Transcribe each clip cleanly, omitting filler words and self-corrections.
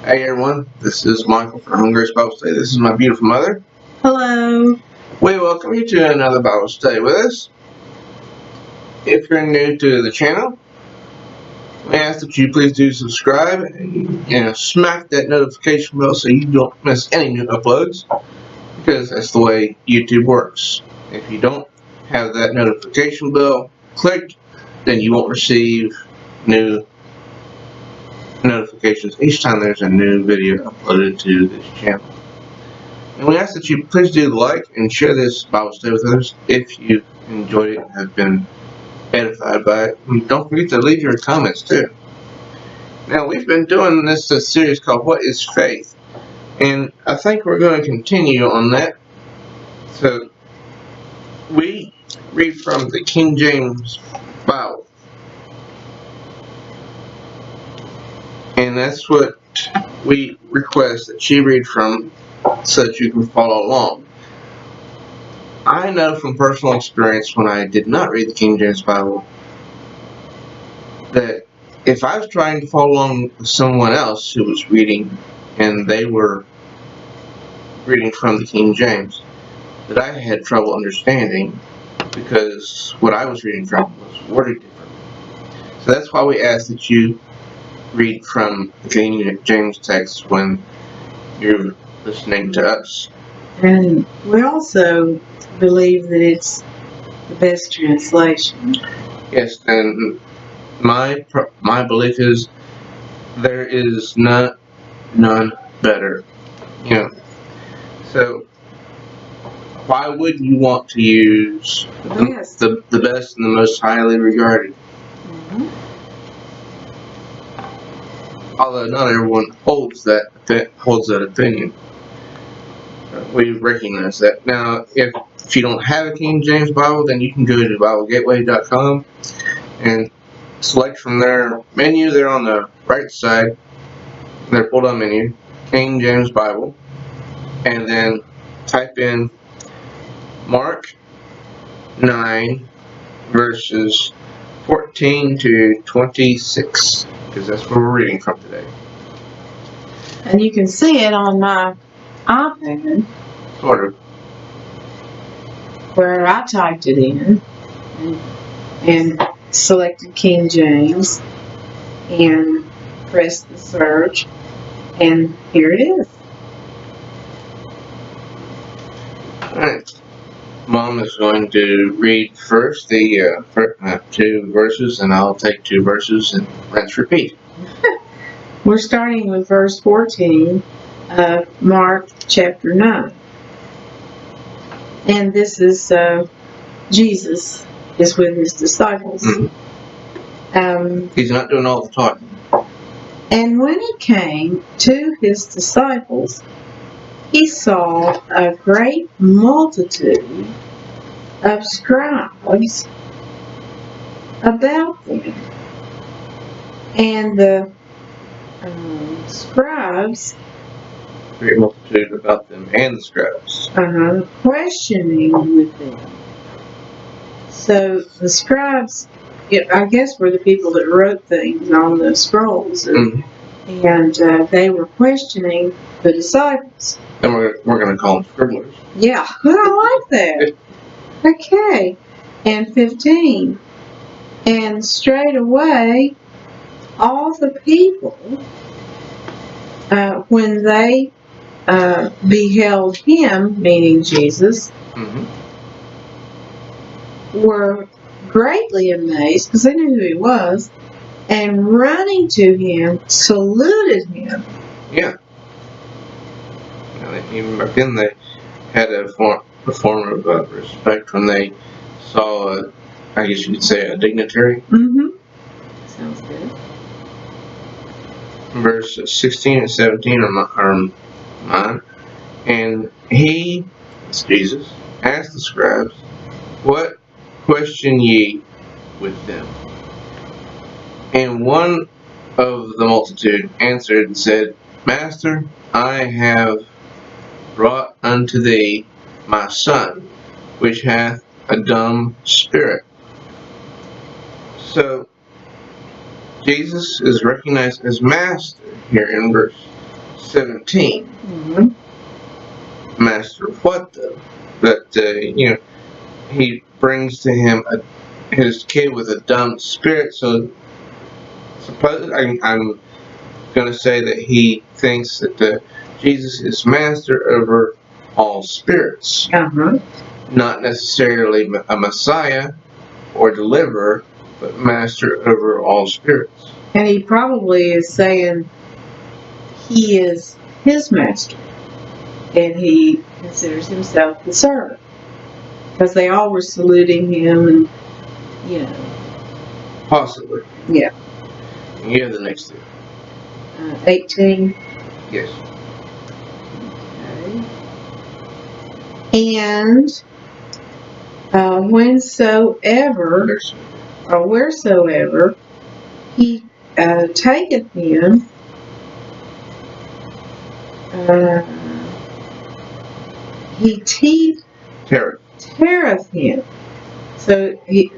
Hey everyone, this is Michael from Hungry Bible Study. This is my beautiful mother. Hello. We welcome you to another Bible study with us. If you're new to the channel, we ask that you please do subscribe and smack that notification bell so you don't miss any new uploads, because that's the way YouTube works. If you don't have that notification bell clicked, then you won't receive new notifications each time there's a new video uploaded to this channel. And we ask that you please do like and share this Bible study with others if you enjoyed it and have been edified by it. And don't forget to leave your comments too. Now, we've been doing this series called What is Faith? And I think we're going to continue on that. So we read from the KingJamesBible. And that's what we request that you read from so that you can follow along. I know from personal experience when I did not read the King James Bible that if I was trying to follow along with someone else who was reading and they were reading from the King James, that I had trouble understanding because what I was reading from was worded differently. So that's why we ask that you read from the King James text when you're listening to us. And we also believe that it's the best translation. Yes, and my belief is there is none better. So why would you want to use the best and the most highly regarded? Although not everyone holds that opinion. We recognize that. Now, if you don't have a King James Bible, then you can go to BibleGateway.com and select from their menu there on the right side, their pull-down menu, King James Bible, and then type in Mark 9 verses 14 to 26. Because that's where we're reading from today. And you can see it on my iPad. Sort of. Where I typed it in and selected King James and pressed the search, and here it is. Alright. Mom is going to read first the two verses, and I'll take two verses and rinse repeat. We're starting with verse 14 of Mark chapter 9. And this is Jesus is with his disciples. Mm-hmm. He's not doing all the talking. And when he came to his disciples, he saw a great multitude of scribes about them. And the scribes, great multitude about them and the scribes, questioning with them. So the scribes, I guess, were the people that wrote things on the scrolls, and they were questioning the disciples. And we're going to call them scribblers. Yeah, I like that. Okay. And 15. And straightway, all the people, when they beheld him, meaning Jesus, were greatly amazed, because they knew who he was, and running to him, saluted him. Yeah. Even back then, they had a form of respect when they saw, I guess you could say, a dignitary. Sounds good. Verse 16 and 17 are mine. And he, it's Jesus, asked the scribes, "What question ye with them?" And one of the multitude answered and said, "Master, I have brought unto thee my son, which hath a dumb spirit." So Jesus is recognized as master here in verse 17. Mm-hmm. Master of what though? That he brings to him his kid with a dumb spirit. So suppose I'm going to say that he thinks that Jesus is master over all spirits, not necessarily a Messiah or deliverer, but master over all spirits. And he probably is saying he is his master, and he considers himself the servant, because they all were saluting him, and Possibly. Yeah. Yeah, the next two. 18. Yes. Okay. And whensoever or wheresoever he taketh him, he teareth him. So the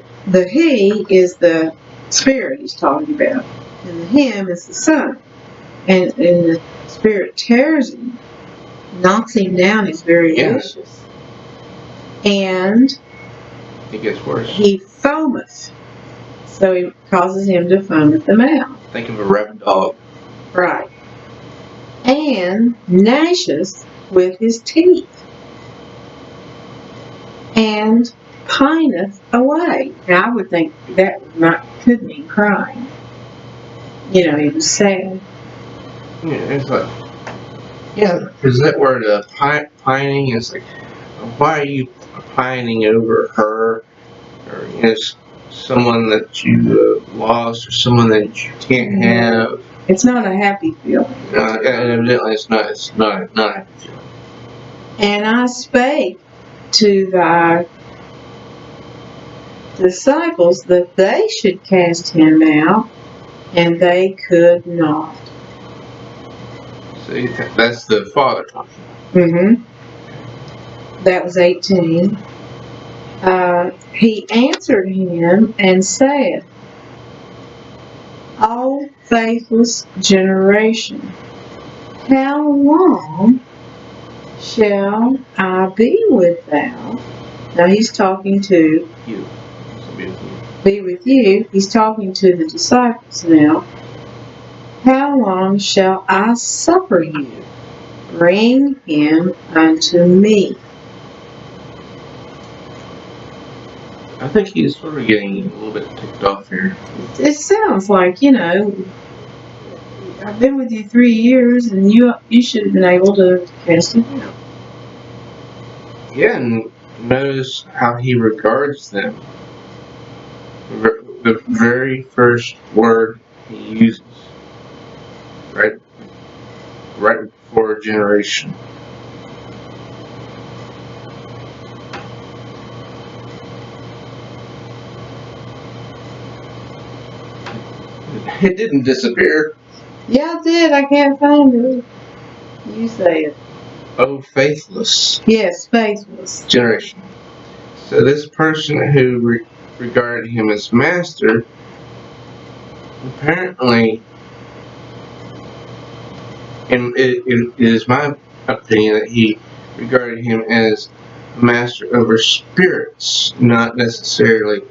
he is the spirit he's talking about, and the him is the son. And the spirit tears him, knocks him down. He's very vicious. And it gets worse. He foameth. So he causes him to foam at the mouth. Think of a rabid dog. Right. And gnasheth with his teeth. And pineth away. Now I would think that could mean crying. He was sad. Yeah, it's like, because that word pining is like, why are you pining over her, or someone that you lost, or someone that you can't have? It's not a happy feeling. Evidently, it's not a happy feeling. And I spake to thy disciples that they should cast him out, and they could not. See, that's the Father talking. That was 18. He answered him and said, O faithless generation, how long shall I be with thou? Now he's talking to you. Be with you. He's talking to the disciples now. How long shall I suffer you? Bring him unto me. I think he's sort of getting a little bit ticked off here. It sounds like, I've been with you 3 years, and you should have been able to cast him out. Yeah, and notice how he regards them. The very first word he uses, right before generation. It didn't disappear. Yeah, it did. I can't find it. You say it. Oh, faithless. Yes, faithless. Generation. So this person who regarded him as master, apparently, and it is my opinion that he regarded him as master over spirits, not necessarily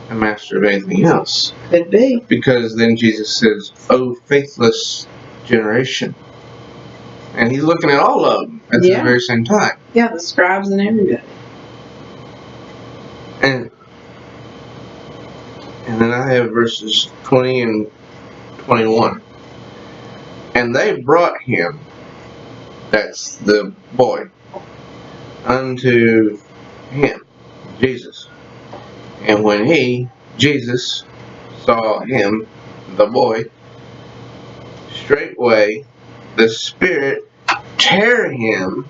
a master of anything else. Could be. Because then Jesus says, "Oh, faithless generation," and he's looking at all of them at the very same time. Yeah, the scribes and everybody. And then I have verses 20 and 21. And they brought him, that's the boy, unto him, Jesus. And when he, Jesus, saw him, the boy, straightway the Spirit tear him,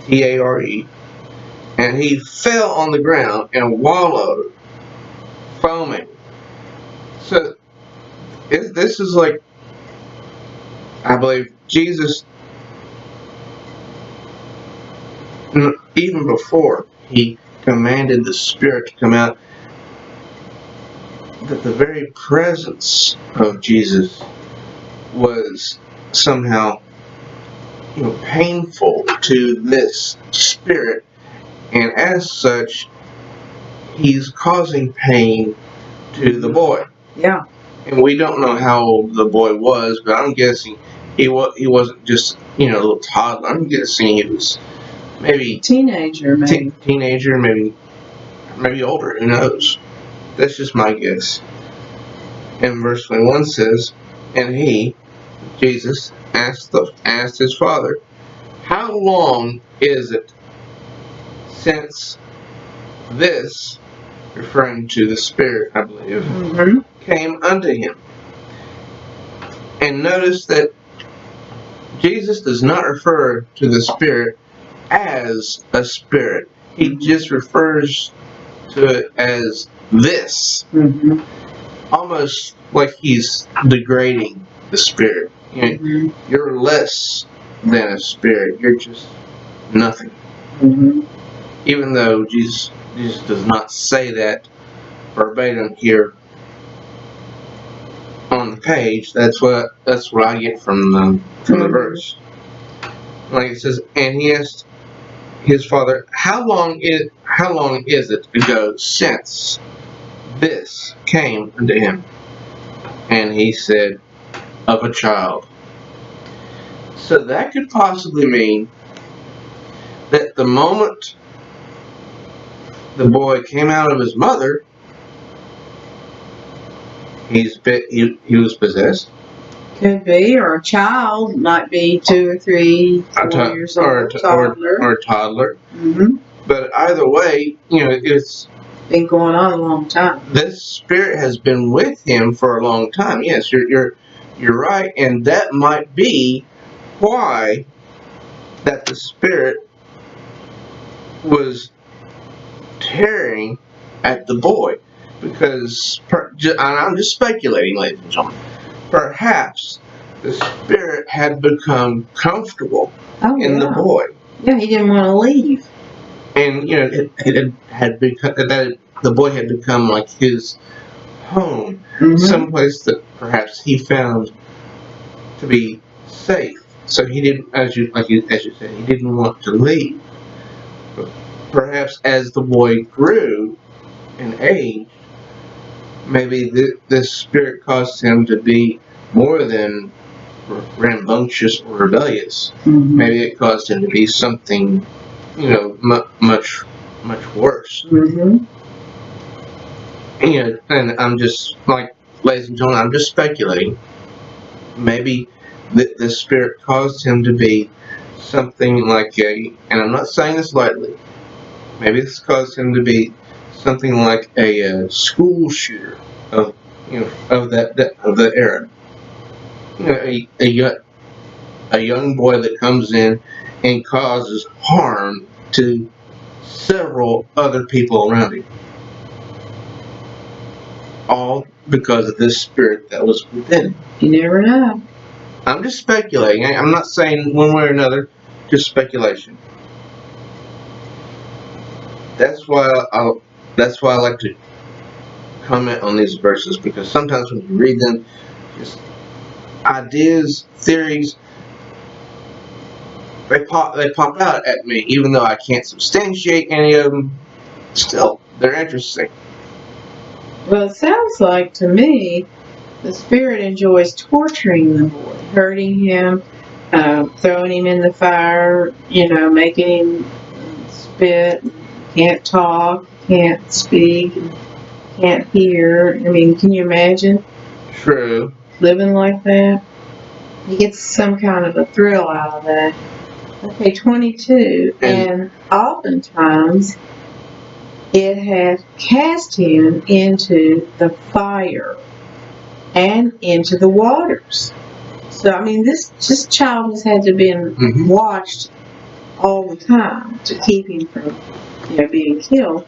T-A-R-E, and he fell on the ground and wallowed, foaming. So, this is like, I believe Jesus, even before he commanded the Spirit to come out, that the very presence of Jesus was somehow painful to this spirit, and as such, he's causing pain to the boy. Yeah. And we don't know how old the boy was, but I'm guessing he wasn't just a little toddler. I'm guessing he was maybe Teenager, maybe. Teenager, maybe older. Who knows? That's just my guess. And verse 21 says, and he, Jesus, asked his father, how long is it since this, referring to the spirit, I believe, came unto him? And notice that Jesus does not refer to the spirit as a spirit. He just refers to it as this. Almost like he's degrading the spirit. You're less than a spirit. You're just nothing. Even though Jesus does not say that verbatim here on the page, that's what I get from the verse. Like it says, and he asked his father, how long is it ago since this came unto him? And he said, of a child. So that could possibly mean that the moment the boy came out of his mother, he was possessed. Could be, or a child might be 2 or 3, 4 years old, or a toddler. But either way, it's been going on a long time. This spirit has been with him for a long time. Yes, you're right, and that might be why that the spirit was tearing at the boy, because I'm just speculating, ladies and gentlemen. Perhaps the spirit had become comfortable in the boy. Yeah, he didn't want to leave. And it had become that the boy had become like his home, someplace that perhaps he found to be safe. So he didn't, as you said, he didn't want to leave. But perhaps as the boy grew and aged, maybe this spirit caused him to be more than rambunctious or rebellious. Maybe it caused him to be something, much worse. And I'm just, like, ladies and gentlemen, I'm just speculating. Maybe the spirit caused him to be something like and I'm not saying this lightly, maybe this caused him to be something like a school shooter of the era. A young boy that comes in and causes harm to several other people around him, all because of this spirit that was within him. You never know. I'm just speculating. I'm not saying one way or another, just speculation. That's why I like to comment on these verses, because sometimes when you read them, just ideas, theories, they pop out at me, even though I can't substantiate any of them. Still, they're interesting. Well, it sounds like to me the spirit enjoys torturing the boy, hurting him, throwing him in the fire, making him spit, can't talk, can't speak, can't hear. I mean, can you imagine? True. Living like that? He gets some kind of a thrill out of that. Okay, 22. And oftentimes it had cast him into the fire and into the waters. So, I mean, this child has had to be watched all the time to keep him from, being killed.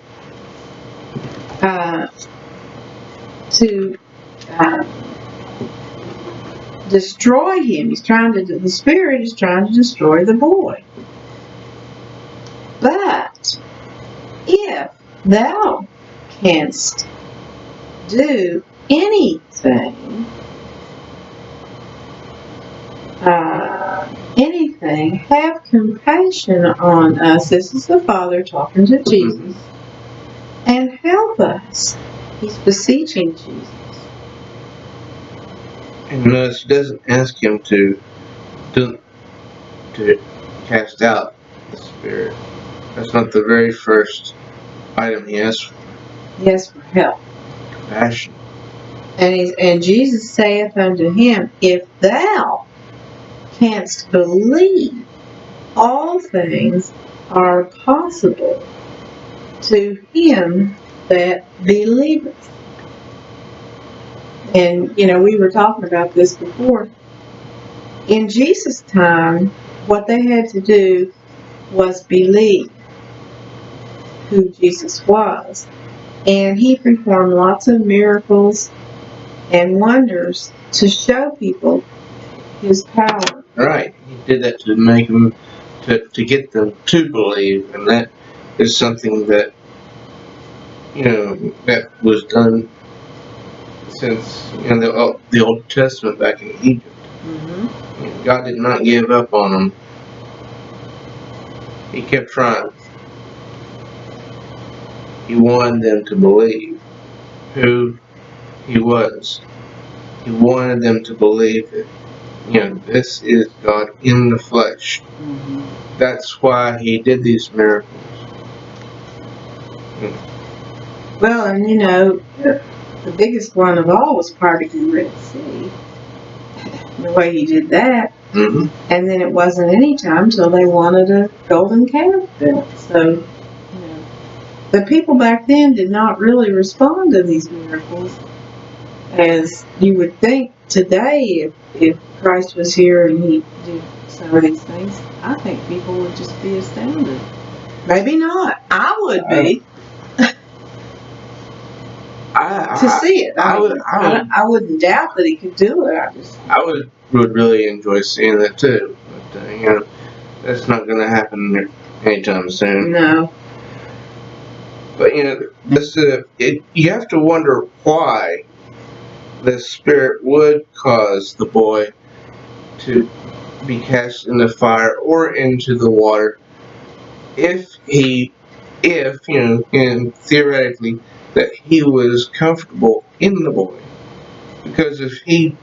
To destroy him. The spirit is trying to destroy the boy. But if thou canst do anything everything, have compassion on us. This is the Father talking to Jesus. And help us. He's beseeching Jesus. And notice he doesn't ask him to cast out the spirit. That's not the very first item he asks for. He asks for help. Compassion. And Jesus saith unto him, If thou canst believe, all things are possible to him that believeth. And, we were talking about this before. In Jesus' time, what they had to do was believe who Jesus was. And he performed lots of miracles and wonders to show people his power. Right. He did that to make them, to get them to believe. And that is something that, that was done since the Old Testament back in Egypt. Mm-hmm. God did not give up on them. He kept trying. He wanted them to believe who he was. He wanted them to believe that, this is God in the flesh. Mm-hmm. That's why he did these miracles. Well, and the biggest one of all was parting the Red Sea. The way he did that. Mm-hmm. And then it wasn't any time till they wanted a golden calf built. So, the people back then did not really respond to these miracles as you would think today. If Christ was here and he did some of these things, I think people would just be astounded. Maybe not. I would be. To see it. I wouldn't doubt that he could do it. I would really enjoy seeing that too. But, that's not going to happen anytime soon. No. But, you have to wonder why the Spirit would cause the boy to be cast in the fire or into the water if theoretically, that he was comfortable in the boy. Because if he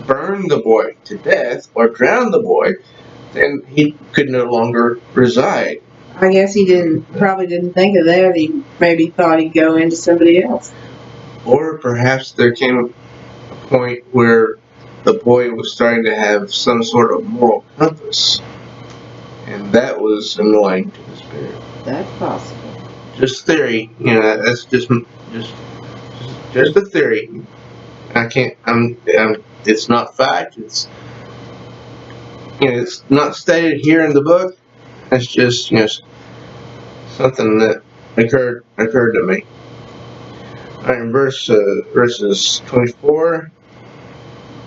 burned the boy to death or drowned the boy, then he could no longer reside. I guess he probably didn't think of that. He maybe thought he'd go into somebody else. Or perhaps there came a point where the boy was starting to have some sort of moral compass, and that was annoying to the Spirit. That's possible. Just theory, that's just a theory. I can't. It's not fact. It's it's not stated here in the book. It's just something that occurred to me. All right, in verses 24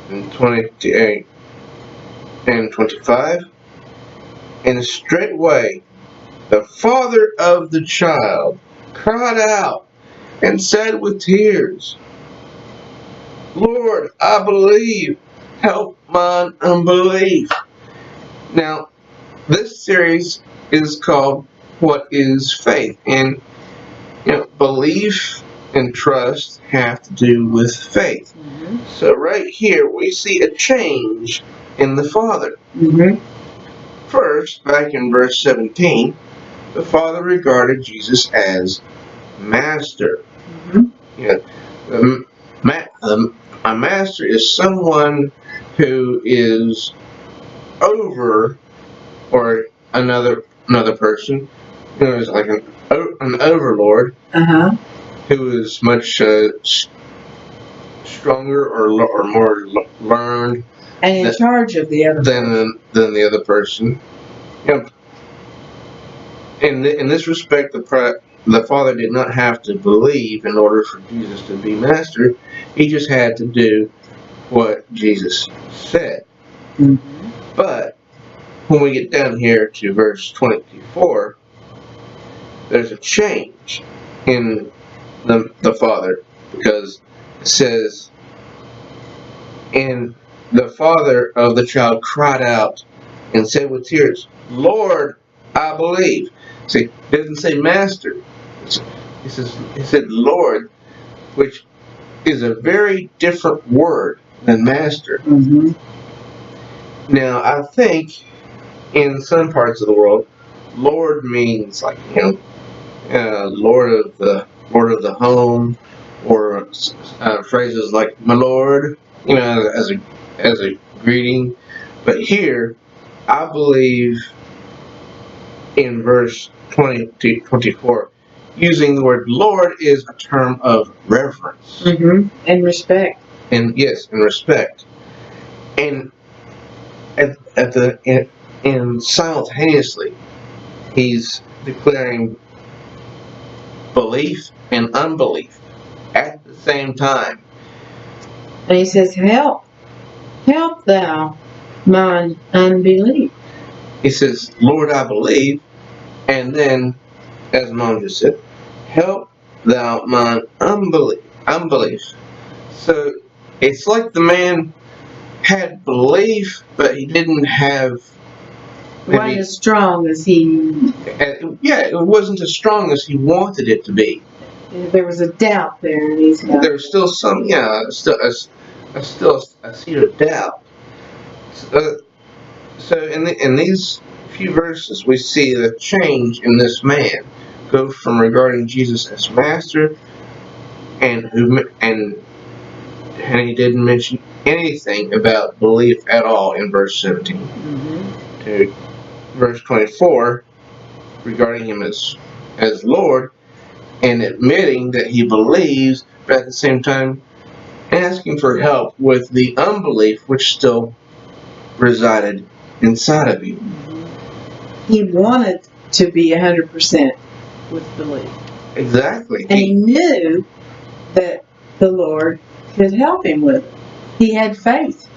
and 28 and 25, and straightway the father of the child cried out and said with tears, Lord, I believe, help mine unbelief. Now, this series is called What is Faith? And, belief and trust have to do with faith. Mm-hmm. So right here we see a change in the father. Mm-hmm. First, back in verse 17, the father regarded Jesus as master. Mm-hmm. A master is someone who is over or another person, is like an overlord, who is much stronger or more learned and in charge of the other than the other person. In this respect, the Father did not have to believe in order for Jesus to be master. He just had to do what Jesus said. Mm-hmm. But when we get down here to verse 24, there's a change in the Father, because it says, and the father of the child cried out and said with tears, "Lord, I believe." See, it doesn't say master. He said Lord, which is a very different word than master. Mm-hmm. Now, I think in some parts of the world, Lord means like, Lord of the home, or phrases like "my Lord," as a greeting. But here, I believe in verse 20 to 24, using the word Lord is a term of reverence. Mm-hmm. And respect. And yes, and respect. And and simultaneously, he's declaring belief and unbelief at the same time. And he says, help thou mine unbelief. He says, Lord, I believe. And then, as Mom just said, help thou mine unbelief. So it's like the man had belief, but he didn't have Wasn't as strong as he. Yeah, it wasn't as strong as he wanted it to be. There was a doubt there, and he's got. There was still some, still a seed of doubt. So in these few verses, we see the change in this man go from regarding Jesus as master, and he didn't mention anything about belief at all in verse 17, Mm-hmm. to verse 24 regarding him as Lord, and admitting that he believes, but at the same time asking for help with the unbelief which still resided inside of you. He wanted to be 100% with belief. Exactly. And he knew that the Lord could help him with it. He had faith.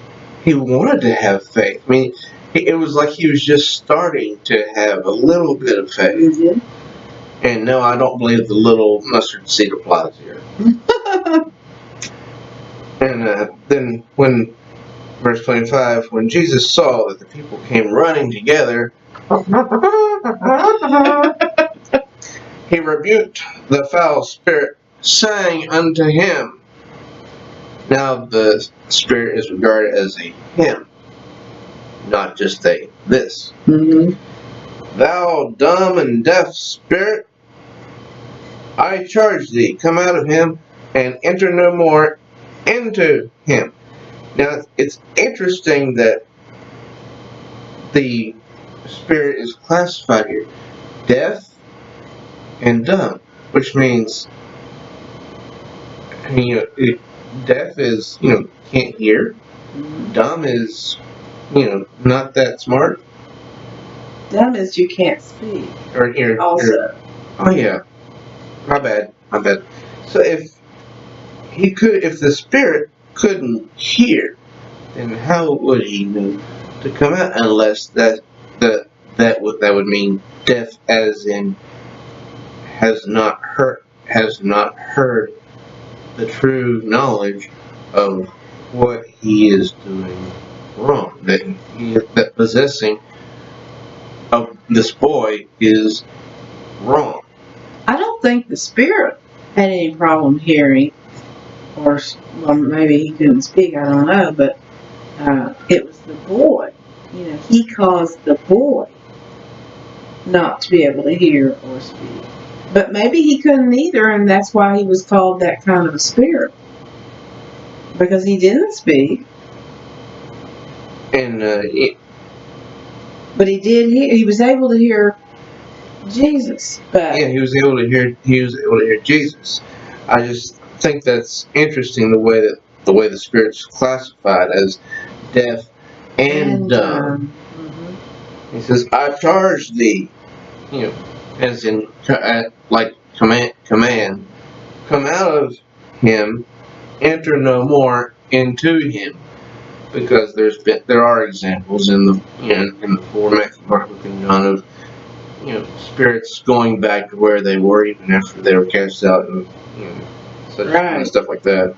He wanted to have faith. I mean, it was like he was just starting to have a little bit of faith. Mm-hmm. And no, I don't believe the little mustard seed applies here. And then when, verse 25, when Jesus saw that the people came running together, he rebuked the foul spirit, saying unto him. Now the spirit is regarded as a him, not just a this. Mm-hmm. Thou dumb and deaf spirit, I charge thee, come out of him, and enter no more into him. Now, it's interesting that the spirit is classified here, deaf and dumb, which means, deaf is, can't hear. Dumb is, not that smart. Dumb is you can't speak. Also. Oh yeah. My bad. So if the spirit couldn't hear, then how would he know to come out, unless that would mean deaf, as in has not heard the true knowledge of what he is doing wrong, that possessing of this boy is wrong. I don't think the spirit had any problem hearing, or maybe he couldn't speak, I don't know, but it was the boy. He caused the boy not to be able to hear or speak. But maybe he couldn't either, and that's why he was called that kind of a spirit. Because he didn't speak. And but he did hear. He was able to hear Jesus. But yeah, he was able to hear Jesus. I just think that's interesting, the way the spirit's classified as deaf and dumb. Mm-hmm. He says, I charge thee, as in like command, come out of him, enter no more into him. Because there are examples in the four, Matthew, Mark, Luke, and John, of spirits going back to where they were even after they were cast out, and such kind of stuff like that.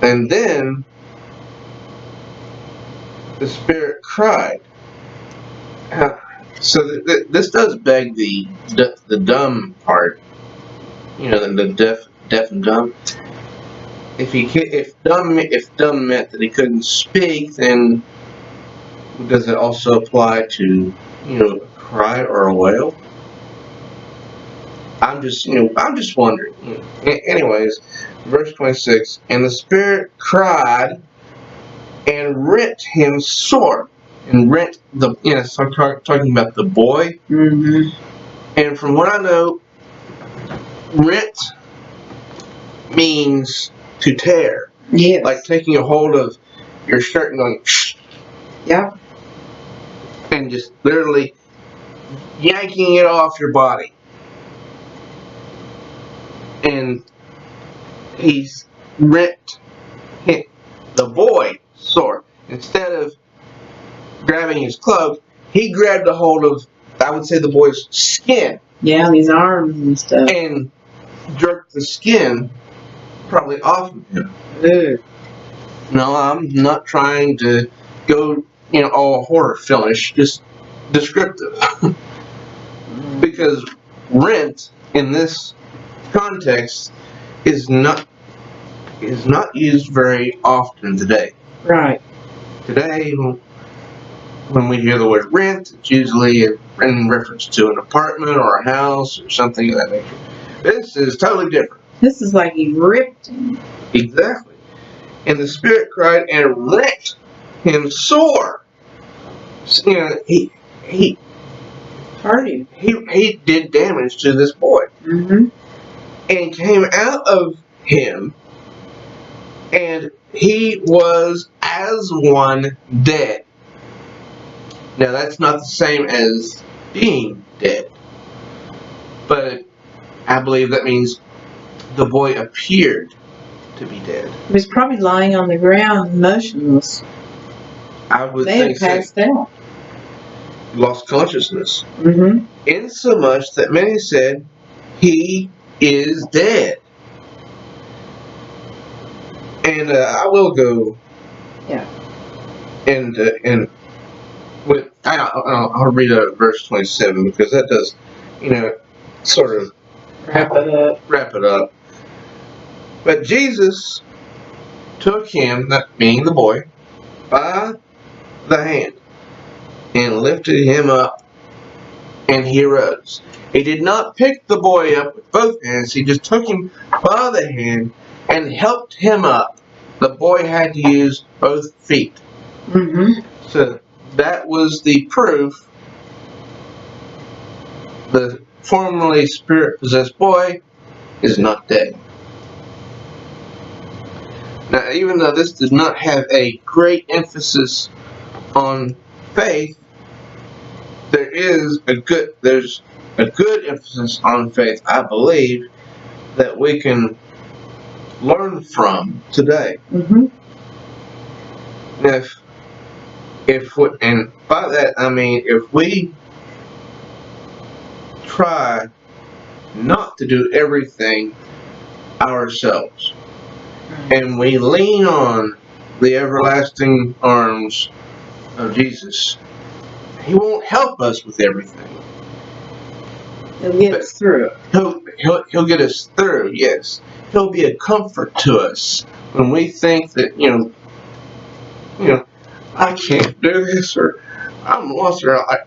And then the Spirit cried. So this does beg the dumb part. The deaf and dumb. If dumb meant that he couldn't speak, then does it also apply to a cry or a wail? I'm just wondering. Anyways, verse 26, and the Spirit cried and rent him sore. And rent so I'm talking about the boy. Mm-hmm. And from what I know, rent means to tear. Yes. Like taking a hold of your shirt and going, yeah. And just literally yanking it off your body. And he's rent the boy sore. Instead of grabbing his cloak, he grabbed a hold of, I would say, the boy's skin. Yeah, his arms and stuff. And jerked the skin probably off of him. Ew. No, I'm not trying to go, all horror filmish, just descriptive. Because rent in this context is not used very often today. Right. Today, when we hear the word rent, it's usually in reference to an apartment or a house or something of that nature. This is totally different. This is like he ripped him. Exactly. And the Spirit cried and rent him sore. He hurt him. He did damage to this boy. Mm-hmm. And came out of him, and he was as one dead. Now that's not the same as being dead, but I believe that means the boy appeared to be dead. He was probably lying on the ground, motionless. I would May have think passed out. Lost consciousness. Mm-hmm. Insomuch that many said, he is dead. And I will go. Yeah. And with I'll read verse 27 because that does, sort of Wrap it up. But Jesus took him, that meaning the boy, by the hand and lifted him up, and he arose. He did not pick the boy up with both hands. He just took him by the hand and helped him up. The boy had to use both feet. Mm-hmm. So that was the proof the formerly spirit-possessed boy is not dead. Now, even though this does not have a great emphasis on faith, there's a good emphasis on faith, I believe, that we can learn from today. Mm-hmm. Now, and by that I mean if we try not to do everything ourselves, and we lean on the everlasting arms of Jesus, He won't help us with everything. He'll get us through it. He'll get us through, yes. He'll be a comfort to us when we think that, I can't do this, or I'm lost, or I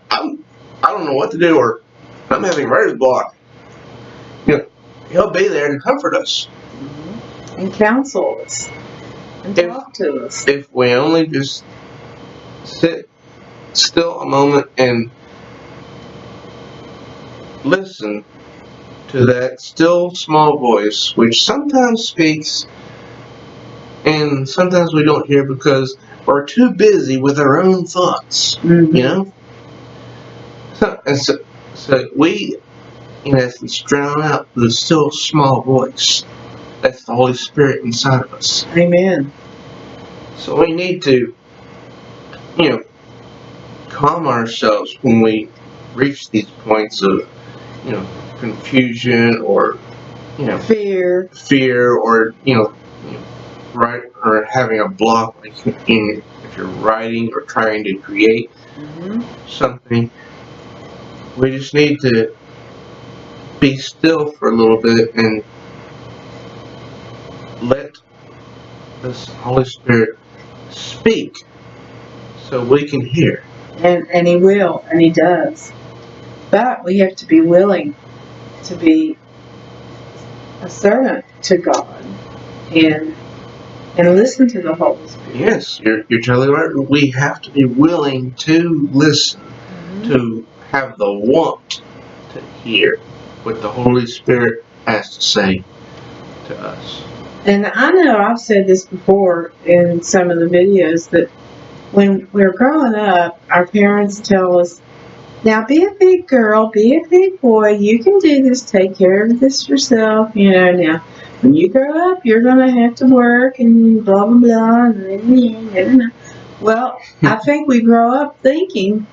don't know what to do, or I'm having writer's block. He'll be there to comfort us. Mm-hmm. And counsel us. And talk to us. If we only just sit still a moment and listen to that still small voice, which sometimes speaks and sometimes we don't hear because we're too busy with our own thoughts. Mm-hmm. So we, in essence, drown out the still small voice. That's the Holy Spirit inside of us. Amen. So we need to, calm ourselves when we reach these points of, confusion or, fear, or, right, or having a block like in if you're writing or trying to create something, we just need to be still for a little bit and let the Holy Spirit speak so we can hear. And He will, and He does. But we have to be willing to be a servant to God and listen to the Holy Spirit. Yes, you're totally right. We have to be willing to listen, to have the want to hear what the Holy Spirit has to say to us. And I know I've said this before in some of the videos that when we're growing up, our parents tell us, now be a big girl, be a big boy, you can do this, take care of this yourself, now when you grow up, you're going to have to work and blah, blah, blah. And well, I think we grow up thinking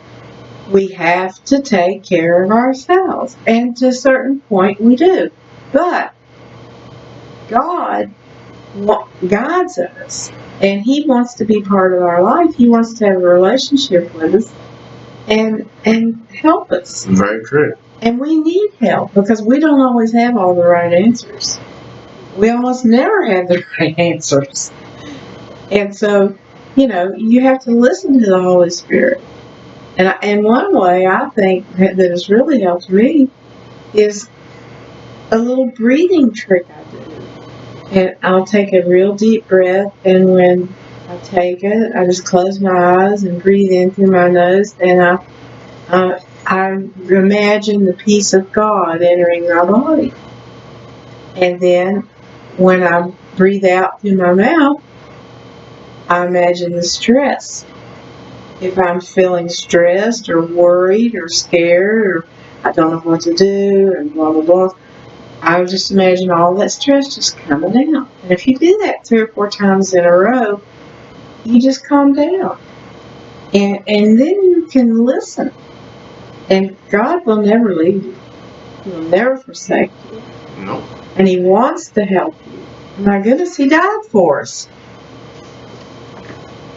we have to take care of ourselves. And to a certain point, we do. But God guides us. And He wants to be part of our life. He wants to have a relationship with us and help us. Very true. And we need help because we don't always have all the right answers. We almost never have the right answers. And so, you have to listen to the Holy Spirit. And one way I think that has really helped me is a little breathing trick I do. And I'll take a real deep breath, and when I take it, I just close my eyes and breathe in through my nose, and I imagine the peace of God entering my body. And then when I breathe out through my mouth, I imagine the stress. If I'm feeling stressed or worried or scared or I don't know what to do and blah, blah, blah, I would just imagine all that stress just coming out. And if you do that 3 or 4 times in a row, you just calm down. And then you can listen. And God will never leave you. He will never forsake you. No. And He wants to help you. My goodness, He died for us.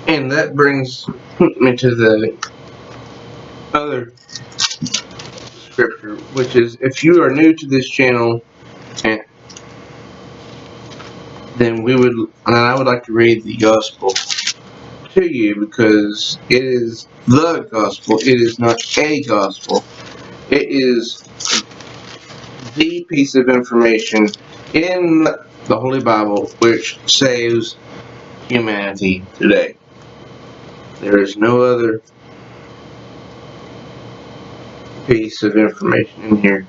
And that brings me to the other scripture, which is, if you are new to this channel, then I would like to read the gospel to you, because it is the gospel. It is not a gospel. It is the piece of information in the Holy Bible which saves humanity today. There is no other piece of information in here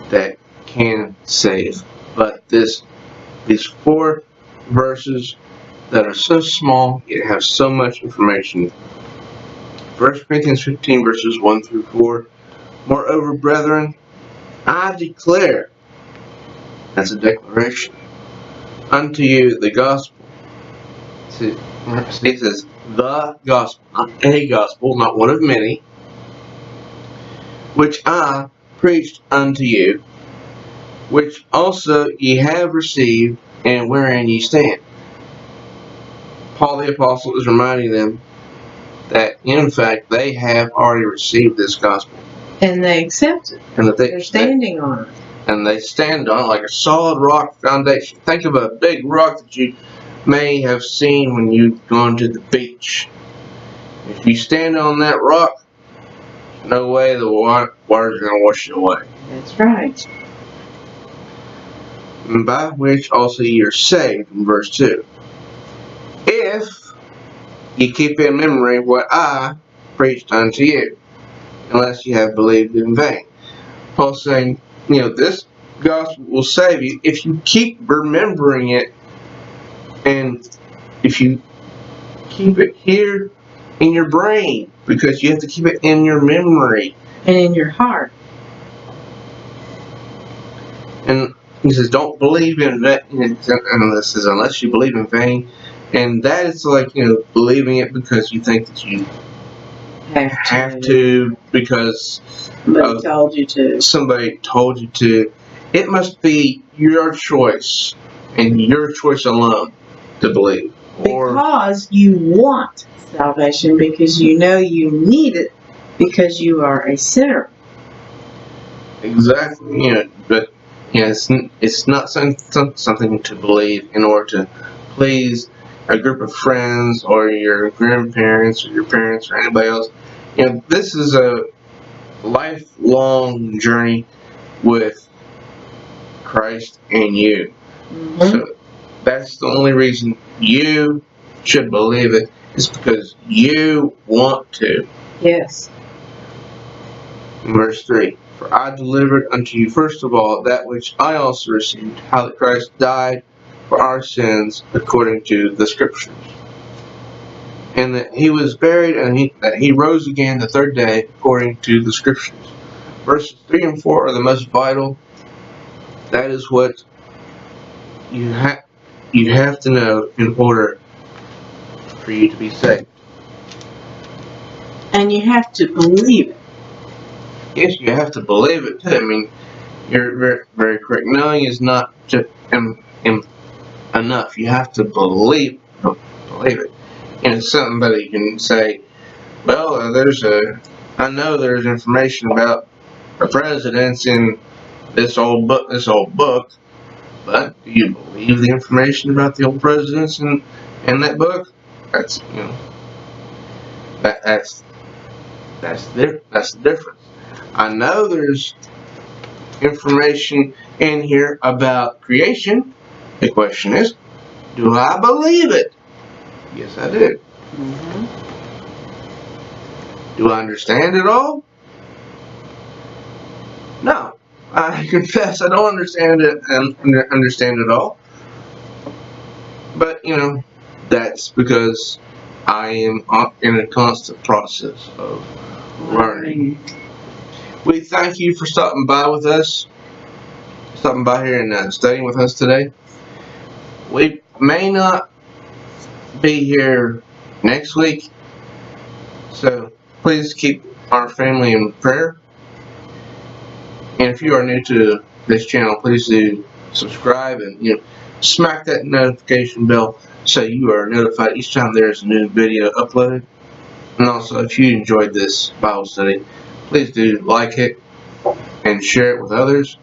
that can save but these 4 verses that are so small yet have so much information. 1 Corinthians 15 verses 1 through 4. Moreover, brethren, I declare, that's a declaration, unto you the gospel. See, he says the gospel, not a gospel, not one of many, which I preached unto you, which also ye have received, and wherein ye stand. Paul the Apostle is reminding them that, in fact, they have already received this gospel. And they accept it. And that they're standing on it. And they stand on it like a solid rock foundation. Think of a big rock that you may have seen when you've gone to the beach. If you stand on that rock, no way the water's going to wash it away. That's right. By which also ye are saved, in verse 2. If ye keep in memory what I preached unto you, unless you have believed in vain. Paul's saying, this gospel will save you if you keep remembering it, and if you keep it here in your brain, because you have to keep it in your memory. And in your heart. And he says, don't believe in vain, and this is unless you believe in vain. And that is like, believing it because you think that you have to because somebody told you to. Somebody told you to. It must be your choice and your choice alone to believe. Because you want salvation, because you know you need it, because you are a sinner. Exactly. But it's not something to believe in order to please a group of friends or your grandparents or your parents or anybody else. This is a lifelong journey with Christ and you. Mm-hmm. So that's the only reason you should believe it, is because you want to. Yes. Verse 3. For I delivered unto you first of all that which I also received, how that Christ died for our sins according to the Scriptures, and that he was buried, and that he rose again the third day according to the Scriptures. Verses 3 and 4 are the most vital. That is what you have to know in order for you to be saved. And you have to believe it. Yes, you have to believe it too. I mean, you're very, very correct. Knowing is not just enough. You have to believe it. Somebody can say, well, I know there's information about the presidents in this old book, but do you believe the information about the old presidents in that book? That's the difference. I know there's information in here about creation. The question is, do I believe it? Yes, I do. Mm-hmm. Do I understand it all? No. I confess I don't understand it and understand it all. But, that's because I am in a constant process of learning. We thank you for stopping by here and studying with us today. We may not be here next week, so please keep our family in prayer. And if you are new to this channel, please do subscribe and smack that notification bell so you are notified each time there is a new video uploaded. And also, if you enjoyed this Bible study, please do like it and share it with others,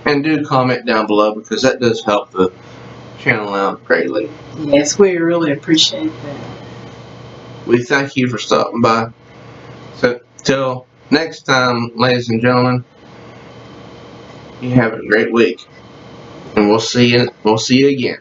and do comment down below, because that does help the channel out greatly. Yes, we really appreciate that. We thank you for stopping by. So till next time, ladies and gentlemen, you have a great week, and we'll see you again.